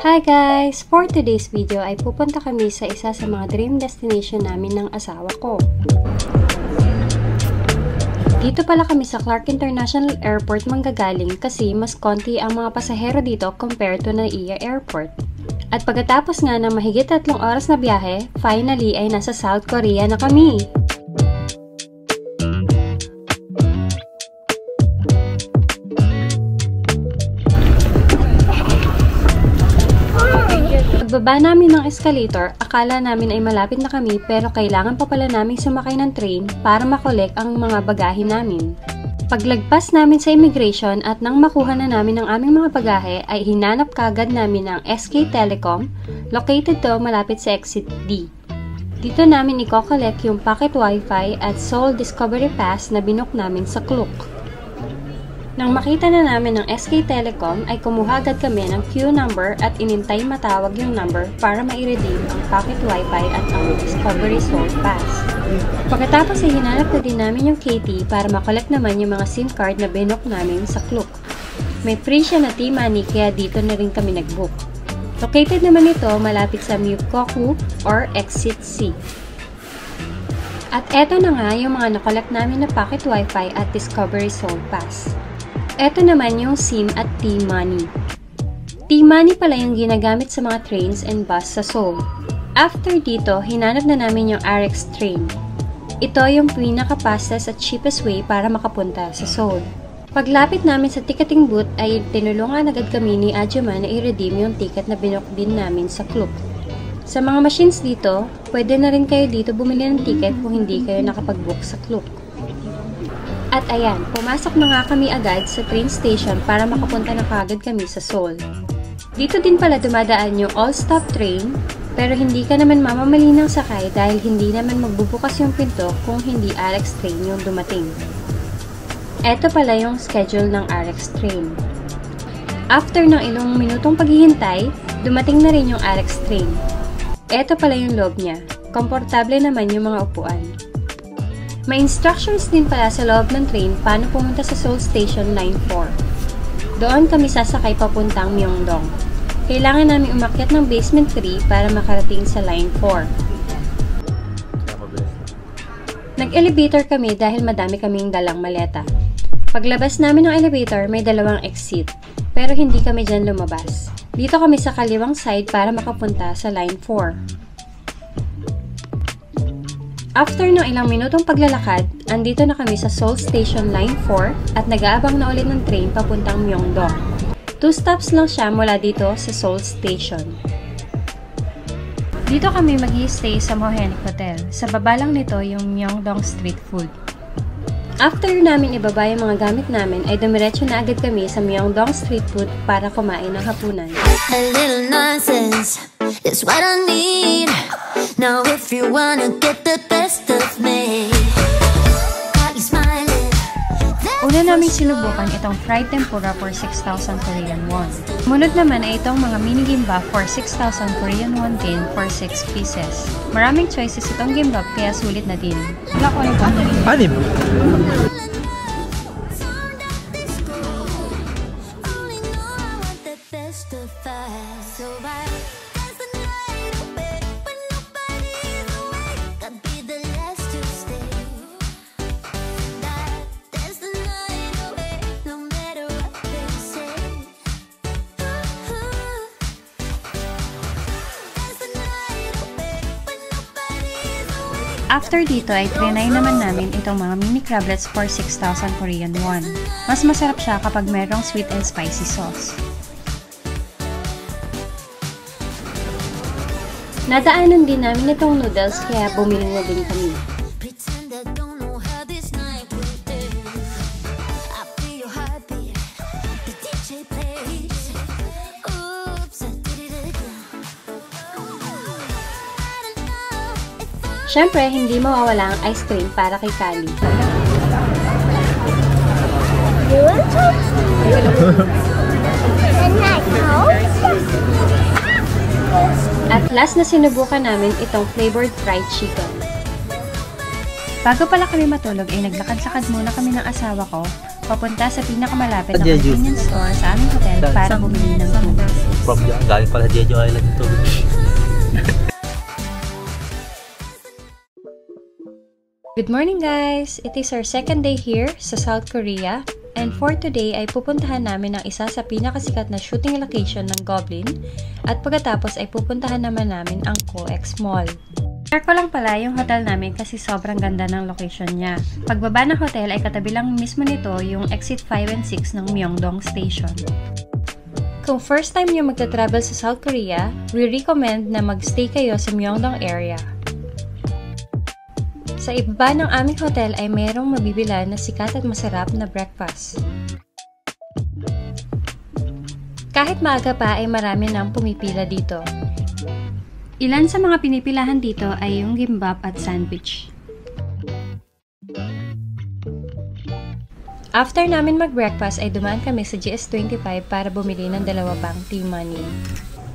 Hi guys! For today's video ay pupunta kami sa isa sa mga dream destination namin ng asawa ko. Dito pala kami sa Clark International Airport manggagaling kasi mas konti ang mga pasahero dito compared to NAIA Airport. At pagkatapos nga ng mahigit 3 oras na biyahe, finally ay nasa South Korea na kami. Pagbaba namin ng escalator, akala namin ay malapit na kami pero kailangan pa pala naming sumakay ng train para makolek ang mga bagahe namin. Paglagpas namin sa immigration at nang makuha na namin ang aming mga bagahe ay hinanap kagad namin ang SK Telecom, located to malapit sa exit D. Dito namin i-collect yung pocket wifi at Seoul Discovery Pass na binook namin sa Klook. Nang makita na namin ng SK Telecom ay kumuha agad kami ng queue number at inintay matawag yung number para ma-redeem ang pocket wifi at ang Discovery Seoul Pass. Pagkatapos ay hinanap na din namin yung KT para makolekt naman yung mga SIM card na binook namin sa Klook. May free siya na T-Money kaya dito na rin kami nag-book. Located naman ito malapit sa Mukkoku or Exit C. At eto na nga yung mga nakolekt namin na pocket wifi at Discovery Seoul Pass. Ito naman yung SIM at T-Money. T-Money pala yung ginagamit sa mga trains and bus sa Seoul. After dito, hinanap na namin yung RX train. Ito yung pinaka-fastest at cheapest way para makapunta sa Seoul. Paglapit namin sa ticketing booth ay tinulungan agad kami ni Ajuman na i-redeem yung ticket na binook din namin sa Klook. Sa mga machines dito, pwede na rin kayo dito bumili ng ticket kung hindi kayo nakapag-book sa Klook. At ayan, pumasok na nga kami agad sa train station para makapunta na kagad kami sa Seoul. Dito din pala dumadaan yung all-stop train, pero hindi ka naman mamamali ng sakay dahil hindi naman magbubukas yung pinto kung hindi RX train yung dumating. Eto pala yung schedule ng RX train. After ng ilang minutong paghihintay, dumating na rin yung RX train. Eto pala yung loob niya. Komportable naman yung mga upuan. May instructions din pala sa loob ng train paano pumunta sa Seoul Station Line 4. Doon kami sasakay papuntang Myeongdong. Kailangan namin umakyat ng basement 3 para makarating sa Line 4. Nag-elevator kami dahil madami kaming dalang maleta. Paglabas namin ng elevator, may 2 exit, pero hindi kami dyan lumabas. Dito kami sa kaliwang side para makapunta sa Line 4. After ng ilang minutong paglalakad, andito na kami sa Seoul Station Line 4 at nag-aabang na ulit ng train papuntang Myeongdong. 2 stops lang siya mula dito sa Seoul Station. Dito kami mag-i-stay sa Mohenic Hotel. Sa baba lang nito yung Myeongdong Street Food. After namin ibaba yung mga gamit namin, ay dumiretso na agad kami sa Myeongdong Street Food para kumain ng hapunan. A little nonsense is what I need. Now if you wanna get the best of me, got you smiling. Una namin sinubukan itong fried tempura for 6,000 Korean won. Munod naman ay itong mga mini gimbap for 6,000 Korean won din for 6 pieces. Maraming choices itong gimbap kaya sulit na din. 아니 After dito ay trinay naman namin itong mga mini crablets for 6,000 Korean won. Mas masarap siya kapag merong sweet and spicy sauce. Nadaanan din namin itong noodles kaya bumili na din kami. Siyempre, hindi mawawala ang ice cream para kay Kali. At last na sinubukan namin itong flavored fried chicken. Bago pala kami matulog ay naglakad-lakad muna kami ng asawa ko papunta sa pinakamalapit na convenience store sa aming hotel para bumili ng tubig. From dyan, galing pala Jeju Island yung tubig. Good morning guys! It is our second day here sa South Korea. And for today ay pupuntahan namin ang isa sa pinakasikat na shooting location ng Goblin at pagkatapos ay pupuntahan naman namin ang COEX Mall. Share ko lang pala yung hotel namin kasi sobrang ganda ng location niya. Pagbaba ng hotel ay katabi lang mismo nito yung exit 5 and 6 ng Myeongdong Station. Kung first time nyo magta-travel sa South Korea, we recommend na magstay kayo sa Myeongdong area. Sa ibaba ng aming hotel ay mayroong mabibilhan na sikat at masarap na breakfast. Kahit maaga pa ay marami nang pumipila dito. Ilan sa mga pinipilahan dito ay yung gimbap at sandwich. After namin mag-breakfast ay dumaan kami sa GS25 para bumili ng dalawa pang tea money.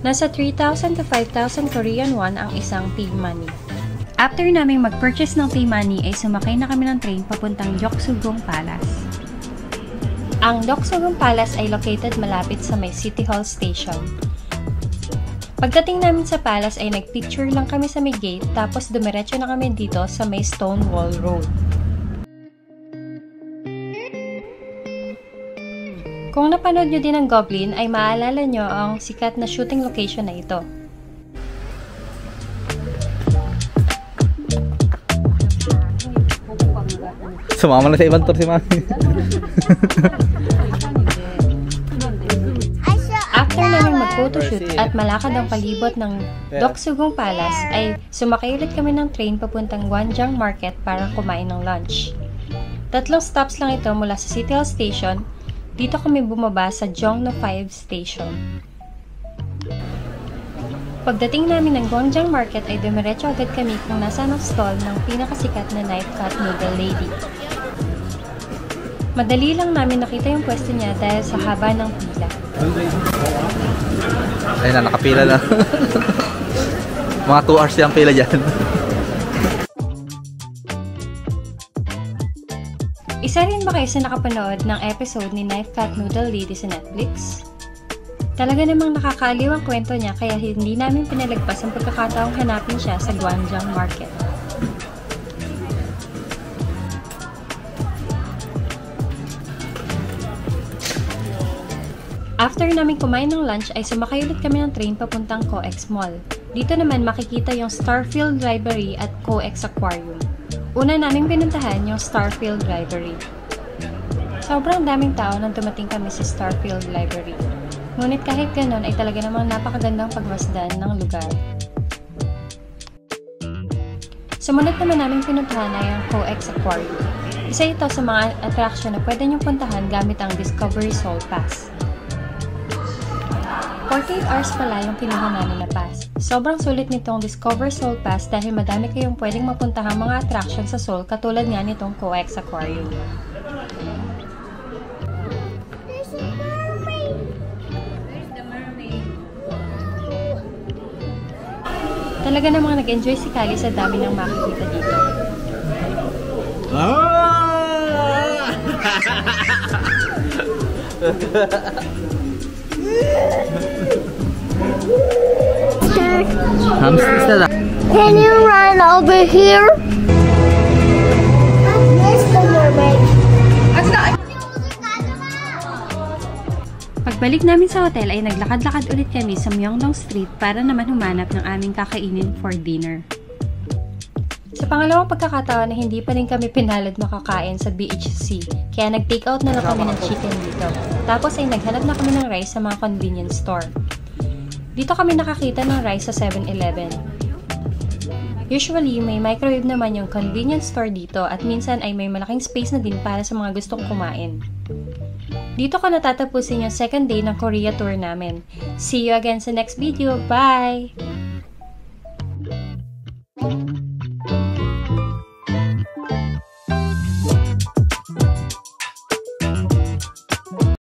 Nasa 3,000 to 5,000 Korean won ang isang tea money. After naming mag-purchase ng tea money ay sumakay na kami ng train papuntang Deoksugung Palace. Ang Deoksugung Palace ay located malapit sa may City Hall Station. Pagdating namin sa palace ay nagpicture lang kami sa may gate tapos dumiretso na kami dito sa may Stonewall Road. Kung napanood nyo din ang Goblin ay maalala nyo ang sikat na shooting location na ito. Sumama na sa ibang tour si Mami. After namin mag-photoshoot at malakad ang palibot ng Deoksugung Palace, ay sumakay ulit kami ng train papuntang Gwangjang Market para kumain ng lunch. 3 stops lang ito mula sa City Hall Station. Dito kami bumaba sa Jongno 5 Station. Pagdating namin ng Gwangjang Market ay dumiretso agad kami kung nasaan ang stall ng pinakasikat na knife cut noodle lady. Madali lang namin nakita yung pwesto niya dahil sa haba ng pila. Ayun na, nakapila na. Mga 2 hours yung pila dyan. Isa rin ba kayo sa nakapanood ng episode ni Knife Cut Noodle Lady sa Netflix? Talaga namang nakakaaliw ang kwento niya kaya hindi namin pinalagpas ang pagkakataong hanapin siya sa Gwangjang Market. After namin kumain ng lunch ay sumakay ulit kami ng train papuntang COEX Mall. Dito naman makikita yung Starfield Library at COEX Aquarium. Una namin pinuntahan yung Starfield Library. Sobrang daming tao nang dumating kami sa Starfield Library. Ngunit kahit ganon ay talaga namang napakagandang pagmasdan ng lugar. Sumunod naman namin pinuntahan ay ang COEX Aquarium. Isa ito sa mga attraction na pwede niyong puntahan gamit ang Discovery Soul Pass. 48 hours pala yung pinuha namin na pass. Sobrang sulit nitong Discover Soul Pass dahil madami kayong pwedeng mapuntahang mga attraction sa Seoul katulad nga nitong COEX Aquarium. Talaga namang nag-enjoy si Kali sa dami ng makikita dito. Can you run over here? Pagbalik namin sa hotel ay naglakad-lakad ulit kami sa Myeongdong Street para naman humanap ng aming kakainin for dinner. Sa pangalawang pagkakataon na hindi pa rin kami pinalad makakain sa BHC, kaya nag-take out na lang kami ng chicken dito. Tapos ay naghanap na kami ng rice sa mga convenience store. Dito kami nakakita ng rice sa 7-Eleven. Usually, may microwave naman yung convenience store dito at minsan ay may malaking space na din para sa mga gustong kumain. Dito ko natatapusin yung second day ng Korea tour namin. See you again sa next video. Bye!